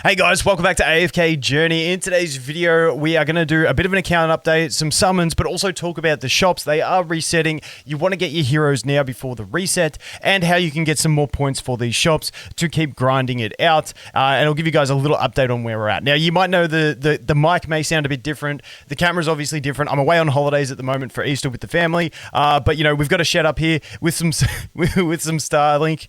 Hey guys, welcome back to AFK Journey. In today's video, we are going to do a bit of an account update, some summons, but also talk about the shops. They are resetting. You want to get your heroes now before the reset, and how you can get some more points for these shops to keep grinding it out. And I'll give you guys a little update on where we're at. Now, you might know the mic may sound a bit different. The camera's obviously different. I'm away on holidays at the moment for Easter with the family, but you know, we've got a shed up here with some with some Starlink,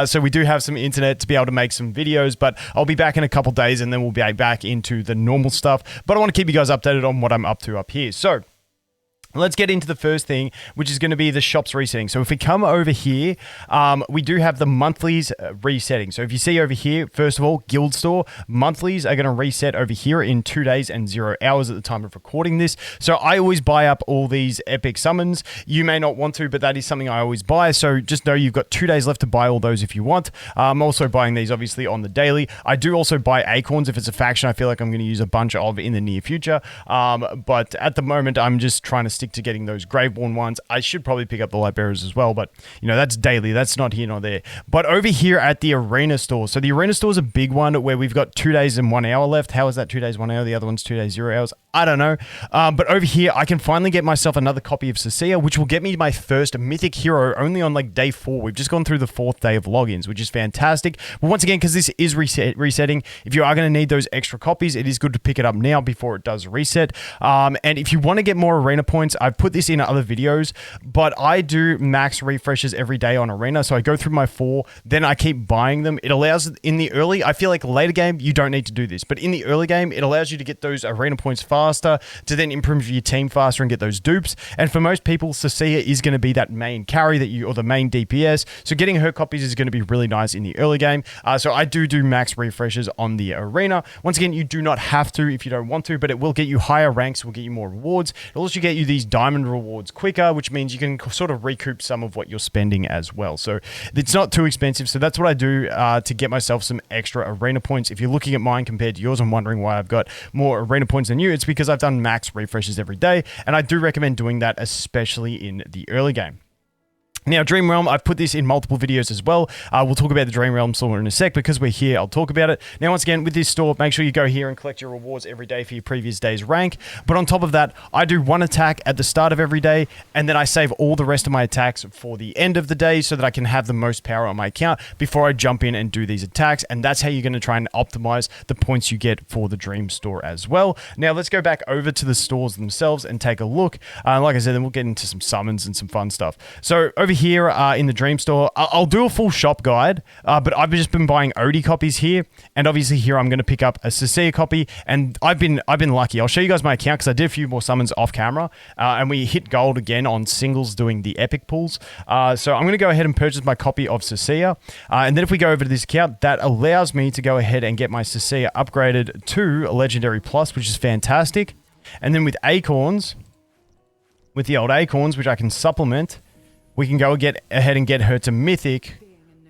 so we do have some internet to be able to make some videos. But I'll be back in a couple days and then we'll be back into the normal stuff, but I want to keep you guys updated on what I'm up to up here. So let's get into the first thing, which is going to be the shops resetting. So if we come over here, we do have the monthlies resetting. So if you see over here, first of all, Guild Store, monthlies are going to reset over here in 2 days and 0 hours at the time of recording this. So I always buy up all these epic summons. You may not want to, but that is something I always buy. So just know you've got 2 days left to buy all those if you want. I'm also buying these obviously on the daily. I do also buy acorns if it's a faction I feel like I'm going to use a bunch of in the near future. But at the moment, I'm just trying to stick to getting those Graveborn ones. I should probably pick up the Light Bearers as well, but you know, that's daily. That's not here nor there. But over here at the Arena Store. So the Arena Store is a big one where we've got 2 days and 1 hour left. How is that 2 days, 1 hour? The other one's 2 days, 0 hours. I don't know. But over here, I can finally get myself another copy of Cecilia, which will get me my first mythic hero only on like day 4. We've just gone through the 4th day of logins, which is fantastic. But once again, because this is resetting, if you are going to need those extra copies, it is good to pick it up now before it does reset. And if you want to get more arena points, I've put this in other videos, but I do max refreshes every day on arena. So I go through my 4, then I keep buying them. It allows in the early, I feel like later game, you don't need to do this, but in the early game, it allows you to get those arena points faster, to then improve your team faster and get those dupes. And for most people, Cecilia is going to be that main carry that you, or the main DPS. So getting her copies is going to be really nice in the early game. So I do max refreshes on the arena. Once again, you do not have to if you don't want to, but it will get you higher ranks, will get you more rewards. It'll also get you these diamond rewards quicker, which means you can sort of recoup some of what you're spending as well. So it's not too expensive. So that's what I do to get myself some extra arena points. If you're looking at mine compared to yours and wondering why I've got more arena points than you, it's because I've done max refreshes every day, and I do recommend doing that, especially in the early game. Now, Dream Realm, I've put this in multiple videos as well. We'll talk about the Dream Realm store in a sec. Because we're here, I'll talk about it. Now, once again, with this store, make sure you go here and collect your rewards every day for your previous day's rank. But on top of that, I do one attack at the start of every day, and then I save all the rest of my attacks for the end of the day so that I can have the most power on my account before I jump in and do these attacks. And that's how you're going to try and optimize the points you get for the Dream store as well. Now, let's go back over to the stores themselves and take a look. Like I said, then we'll get into some summons and some fun stuff. So over here in the Dream Store, I'll do a full shop guide, but I've just been buying Odie copies here, and obviously here I'm going to pick up a Cecilia copy, and I've been lucky. I'll show you guys my account because I did a few more summons off camera, and we hit gold again on singles doing the epic pulls. So I'm going to go ahead and purchase my copy of Cecilia, and then if we go over to this account, that allows me to go ahead and get my Cecilia upgraded to Legendary Plus, which is fantastic. And then with Acorns, with the old Acorns, which I can supplement, we can go get ahead and get her to Mythic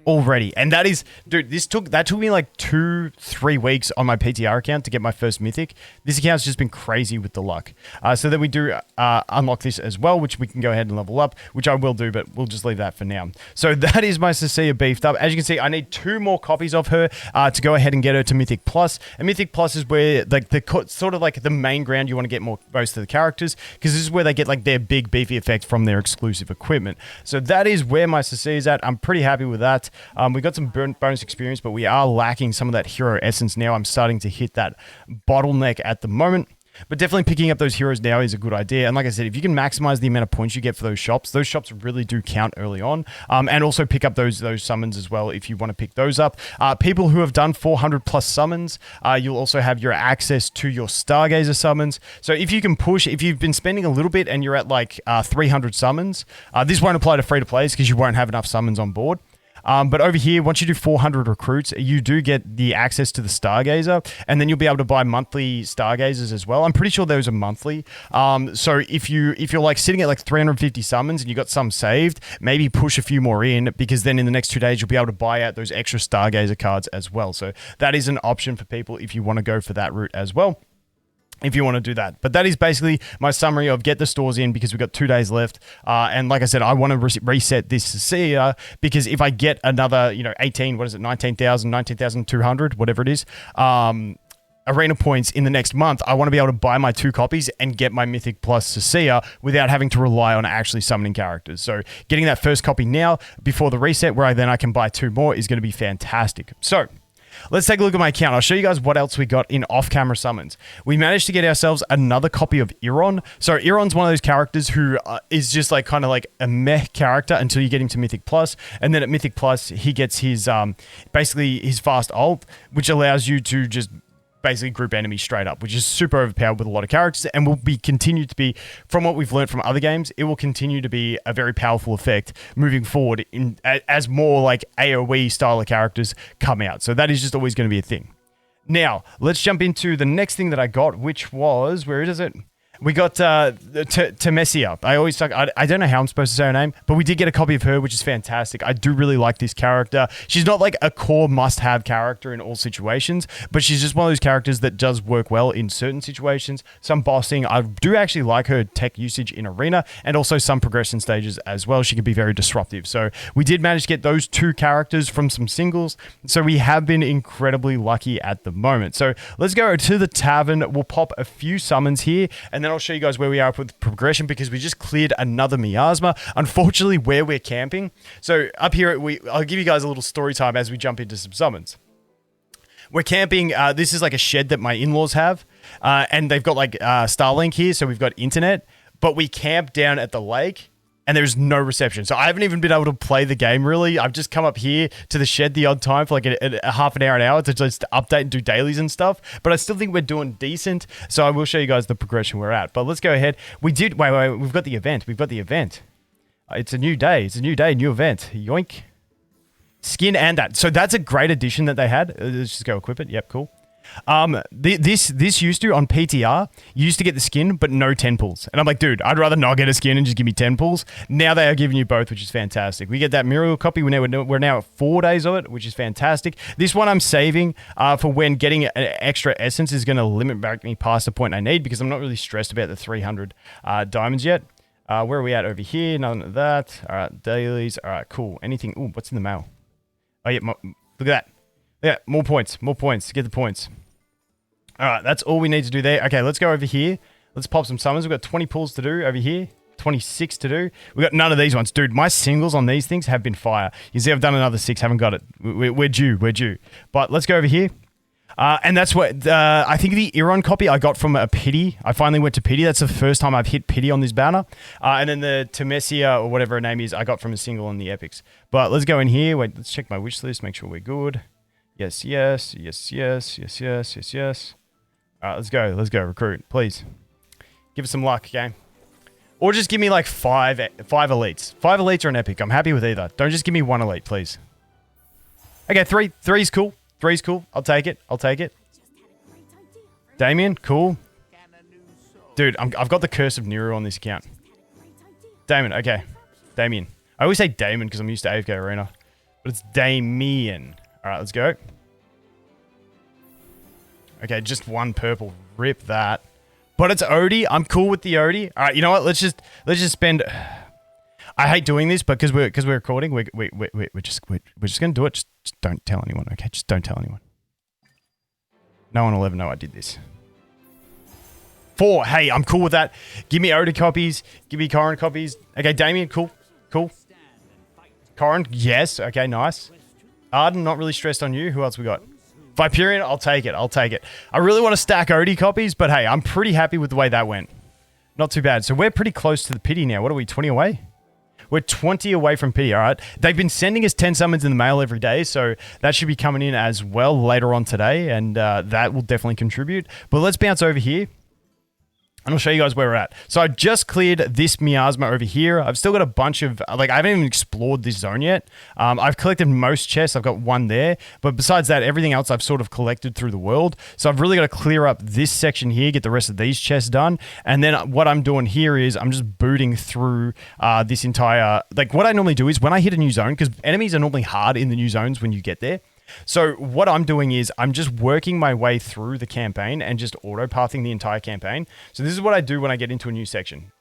already. And that is, dude, that took me like 2-3 weeks on my PTR account to get my first Mythic. This account's just been crazy with the luck. So then we do unlock this as well, which we can go ahead and level up, which I will do, but we'll just leave that for now. So that is my Cecilia beefed up. As you can see, I need 2 more copies of her to go ahead and get her to Mythic Plus. And Mythic Plus is where like sort of like the main ground you want to get most of the characters, because this is where they get like their big beefy effect from their exclusive equipment. So that is where my Cecilia's at. I'm pretty happy with that. We got some bonus experience, but we are lacking some of that hero essence now. I'm starting to hit that bottleneck at the moment. But definitely picking up those heroes now is a good idea. And like I said, if you can maximize the amount of points you get for those shops really do count early on. And also pick up those summons as well if you want to pick those up. People who have done 400 plus summons, you'll also have your access to your Stargazer summons. So if you can push, if you've been spending a little bit and you're at like 300 summons, this won't apply to free-to-plays because you won't have enough summons on board. But over here, once you do 400 recruits, you do get the access to the Stargazer, and then you'll be able to buy monthly Stargazers as well. I'm pretty sure those are monthly. So if you're like sitting at like 350 summons and you got some saved, maybe push a few more in, because then in the next 2 days, you'll be able to buy out those extra Stargazer cards as well. So that is an option for people if you want to go for that route as well. if you want to do that. But that is basically my summary of get the stores in because we've got 2 days left. And like I said, I want to reset this to see because if I get another, 18, what is it, 19,000, 19,200, whatever it is, arena points in the next month, I want to be able to buy my 2 copies and get my Mythic Plus Sasia without having to rely on actually summoning characters. So getting that first copy now before the reset where I can buy 2 more is going to be fantastic. So let's take a look at my account. I'll show you guys what else we got in off-camera summons. We managed to get ourselves another copy of Iron. So Iron's one of those characters who is just like kind of like a meh character until you get him to Mythic Plus. And then at Mythic Plus, he gets his basically his fast ult, which allows you to just basically group enemies straight up, which is super overpowered with a lot of characters and will be continue to be, from what we've learned from other games, it will continue to be a very powerful effect moving forward as more like AoE style of characters come out. So that is just always going to be a thing. Now, let's jump into the next thing that I got, which was, where is it? We got Temesia. I always talk, I don't know how I'm supposed to say her name, but we did get a copy of her, which is fantastic. I do really like this character. She's not like a core must-have character in all situations, but she's just one of those characters that does work well in certain situations. Some bossing, I do actually like her tech usage in Arena, and also some progression stages as well. She can be very disruptive. So we did manage to get those 2 characters from some singles. So we have been incredibly lucky at the moment. So let's go to the Tavern. We'll pop a few summons here, and then I'll show you guys where we are with progression because we just cleared another miasma. Unfortunately, where we're camping. So up here, I'll give you guys a little story time as we jump into some summons. We're camping. This is like a shed that my in-laws have, and they've got like Starlink here, so we've got internet. But we camp down at the lake, and there's no reception. So I haven't even been able to play the game, really. I've just come up here to the shed the odd time for like a half an hour to just update and do dailies and stuff. But I still think we're doing decent. So I will show you guys the progression we're at. But let's go ahead. Wait, we've got the event. It's a new day. New event. Yoink. Skin and that. So that's a great addition that they had. Let's just go equip it. Yep, cool. This used to, on PTR, you used to get the skin, but no 10 pulls. And I'm like, dude, I'd rather not get a skin and just give me 10 pulls. Now they are giving you both, which is fantastic. We get that Muriel copy. We're now at 4 days of it, which is fantastic. This one I'm saving for when getting an extra essence is going to limit back me past the point I need because I'm not really stressed about the 300 diamonds yet. Where are we at over here? None of that. All right, dailies. All right, cool. Anything? Ooh, what's in the mail? Oh, yeah, look at that. Yeah, more points. Get the points. All right, that's all we need to do there. Okay, let's go over here. Let's pop some summons. We've got 20 pulls to do over here. 26 to do. We've got none of these ones. Dude, my singles on these things have been fire. You see, I've done another 6. Haven't got it. We're due. But let's go over here. And that's what, I think the Iron copy I got from a pity. I finally went to pity. That's the first time I've hit pity on this banner. And then the Temesia, or whatever her name is, I got from a single on the epics. But let's go in here. Wait, let's check my wish list. Make sure we're good. Yes. All right, let's go. Recruit, please. Give us some luck, game. Or just give me like five elites. 5 elites or an epic. I'm happy with either. Don't just give me 1 elite, please. Okay, 3. 3's cool. 3's cool. I'll take it. Damien, cool. Dude, I've got the Curse of Nero on this account. Damien, okay. Damien. I always say Damon because I'm used to AFK Arena. But it's Damien. All right, let's go. Okay, just 1 purple. Rip that. But it's Odie. I'm cool with the Odie. All right, you know what? Let's just spend. I hate doing this, but because we're recording, we're just gonna do it. Just don't tell anyone. Okay, just don't tell anyone. No one will ever know I did this. 4. Hey, I'm cool with that. Give me Odie copies. Give me Corin copies. Okay, Damien, cool. Corin, yes. Okay, nice. Arden, not really stressed on you. Who else we got? Viperian, I'll take it. I really want to stack Odie copies, but hey, I'm pretty happy with the way that went. Not too bad. So we're pretty close to the pity now. What are we, 20 away? We're 20 away from pity, all right? They've been sending us 10 summons in the mail every day, so that should be coming in as well later on today, and that will definitely contribute. But let's bounce over here. And I'll show you guys where we're at. So I just cleared this miasma over here. I've still got a bunch of, like, I haven't even explored this zone yet. I've collected most chests. I've got 1 there. But besides that, everything else I've sort of collected through the world. So I've really got to clear up this section here, get the rest of these chests done. And then what I'm doing here is I'm just booting through this entire, like what I normally do is when I hit a new zone, because enemies are normally hard in the new zones when you get there. So what I'm doing is I'm just working my way through the campaign and just auto-pathing the entire campaign. So this is what I do when I get into a new section.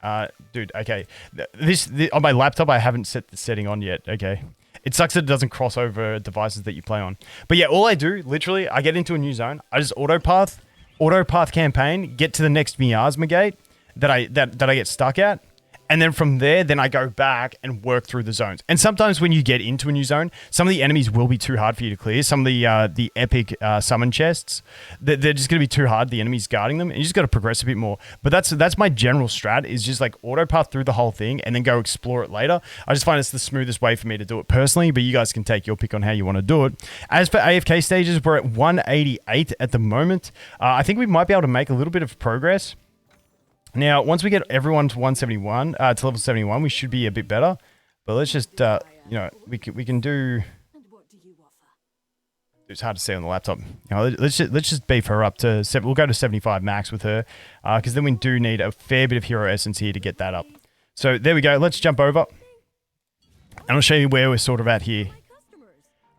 Dude, okay. This on my laptop, I haven't set the setting on yet, okay? It sucks that it doesn't cross over devices that you play on. But yeah, all I do, literally, I get into a new zone. I just auto-path campaign, get to the next miasma gate that I get stuck at. And then from there, then I go back and work through the zones. And sometimes when you get into a new zone, some of the enemies will be too hard for you to clear. Some of the epic summon chests, they're just going to be too hard. The enemies guarding them, and you just got to progress a bit more. But that's my general strat, is just like auto path through the whole thing and then go explore it later. I just find it's the smoothest way for me to do it personally, but you guys can take your pick on how you want to do it. As for AFK stages, we're at 188 at the moment. I think we might be able to make a little bit of progress. Now, once we get everyone to 171, to level 71, we should be a bit better. But let's just, you know, we can do. It's hard to say on the laptop. You know, let's just beef her up to 7. We'll go to 75 max with her, because then we do need a fair bit of hero essence here to get that up. So there we go. Let's jump over, and I'll show you where we're sort of at here.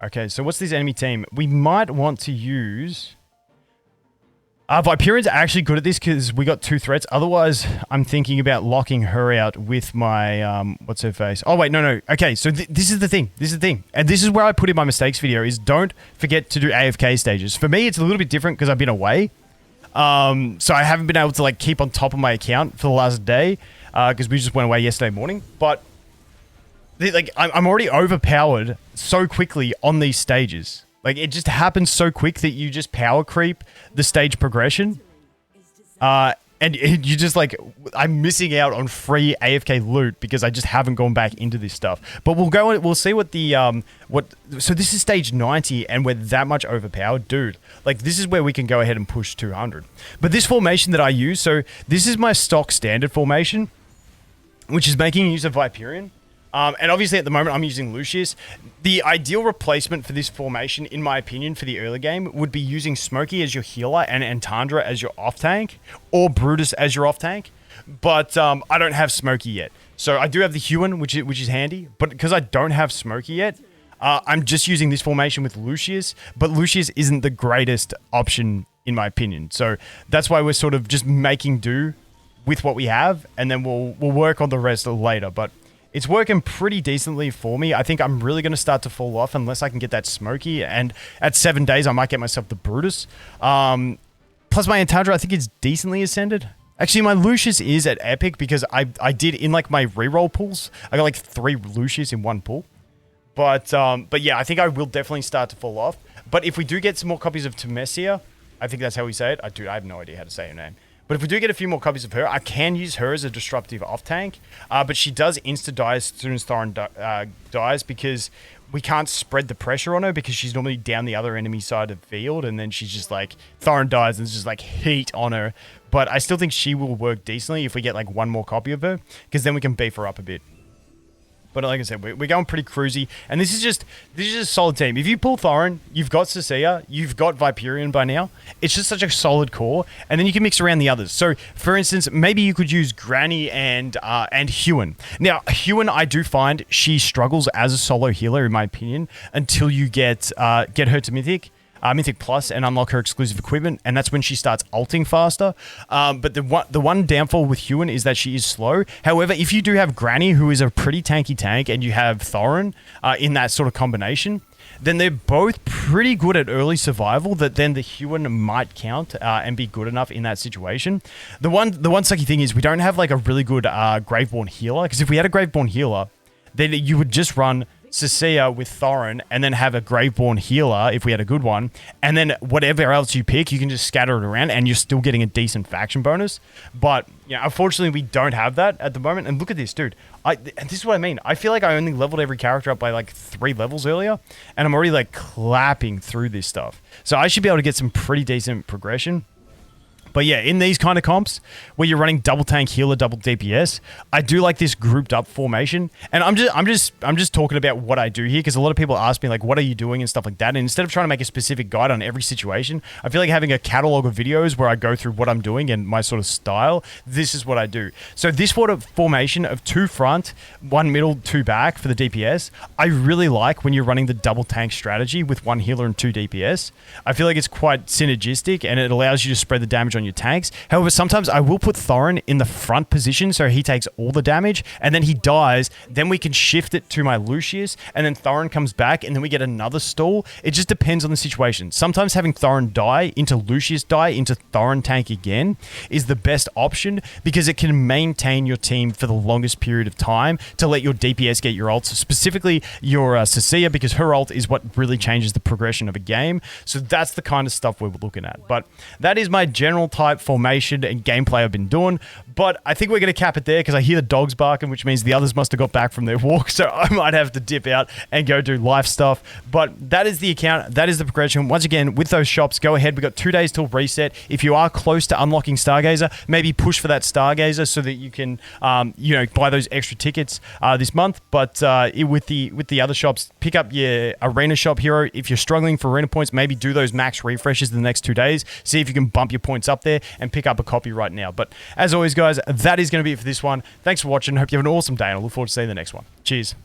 Okay, so what's this enemy team? We might want to use. Viperian's actually good at this because we got 2 threats. Otherwise, I'm thinking about locking her out with my, what's her face? Oh, wait, no. Okay, so this is the thing. And this is where I put in my mistakes video, is don't forget to do AFK stages. For me, it's a little bit different because I've been away. So I haven't been able to, like, keep on top of my account for the last day because we just went away yesterday morning. But, like, I'm already overpowered so quickly on these stages. Like, it just happens so quick that you just power creep the stage progression. And you just, like, I'm missing out on free AFK loot because I just haven't gone back into this stuff. But we'll see what the, so this is stage 90 and we're that much overpowered. Dude, like, this is where we can go ahead and push 200. But this formation that I use, so this is my stock standard formation, which is making use of Viperian. And obviously at the moment I'm using Lucius. The ideal replacement for this formation, in my opinion, for the early game would be using Smokey as your healer and Antandra as your off-tank, or Brutus as your off-tank. But I don't have Smokey yet. So I do have the Huon, which is handy. But because I don't have Smokey yet, I'm just using this formation with Lucius. But Lucius isn't the greatest option, in my opinion. So that's why we're sort of just making do with what we have. And then we'll work on the rest later. But it's working pretty decently for me. I think I'm really going to start to fall off unless I can get that Smokey. And at 7 days, I might get myself the Brutus. Plus my Antandra, I think it's decently ascended. Actually, my Lucius is at epic because I did, in like my reroll pools, I got like 3 Lucius in one pool. But yeah, I think I will definitely start to fall off. But if we do get some more copies of Temesia, I think that's how we say it. I have no idea how to say her name. But if we do get a few more copies of her, I can use her as a disruptive off-tank. But she does insta-die as soon as Thorin dies because we can't spread the pressure on her because she's normally down the other enemy side of the field. And then she's just like, Thorin dies and it's just like heat on her. But I still think she will work decently if we get like 1 more copy of her, because then we can beef her up a bit. But like I said, we're going pretty cruisy. And this is just a solid team. If you pull Thorin, you've got Cecilia, you've got Viperian by now. It's just such a solid core. And then you can mix around the others. So, for instance, maybe you could use Granny and Huon. Now, Huon, I do find she struggles as a solo healer, in my opinion, until you get her to Mythic. Mythic Plus and unlock her exclusive equipment, and that's when she starts ulting faster. But the one downfall with Huon is that she is slow. However, if you do have Granny, who is a pretty tanky tank, and you have Thorin in that sort of combination, then they're both pretty good at early survival, that then the Huon might count and be good enough in that situation. The one sucky thing is we don't have like a really good Graveborn healer, because if we had a Graveborn healer, then you would just run Cecilia with Thorin and then have a Graveborn healer if we had a good one, and then whatever else you pick, you can just scatter it around and you're still getting a decent faction bonus. But you know, unfortunately we don't have that at the moment. And look at this, dude. And this is what I mean. I feel like I only leveled every character up by like 3 levels earlier, and I'm already like clapping through this stuff. So I should be able to get some pretty decent progression. But yeah, in these kind of comps where you're running double tank healer, double DPS, I do like this grouped up formation. And I'm just talking about what I do here, because a lot of people ask me like, what are you doing and stuff like that. And instead of trying to make a specific guide on every situation, I feel like having a catalog of videos where I go through what I'm doing and my sort of style, this is what I do. So this sort of formation of 2 front, 1 middle, 2 back for the DPS, I really like when you're running the double tank strategy with 1 healer and 2 DPS. I feel like it's quite synergistic and it allows you to spread the damage on your tanks. However, sometimes I will put Thorin in the front position so he takes all the damage and then he dies. Then we can shift it to my Lucius and then Thorin comes back and then we get another stall. It just depends on the situation. Sometimes having Thorin die into Lucius die into Thorin tank again is the best option because it can maintain your team for the longest period of time to let your DPS get your ults, specifically your Cecilia, because her ult is what really changes the progression of a game. So that's the kind of stuff we're looking at. But that is my general type formation and gameplay I've been doing. But I think we're going to cap it there because I hear the dogs barking, which means the others must have got back from their walk. So I might have to dip out and go do life stuff. But that is the account. That is the progression. Once again, with those shops, go ahead. We've got 2 days till reset. If you are close to unlocking Stargazer, maybe push for that Stargazer so that you can, buy those extra tickets this month. But with the other shops, pick up your arena shop hero. If you're struggling for arena points, maybe do those max refreshes in the next 2 days. See if you can bump your points up there and pick up a copy right now. But as always, guys, that is going to be it for this one. Thanks for watching. Hope you have an awesome day, and I look forward to seeing you in the next one. Cheers.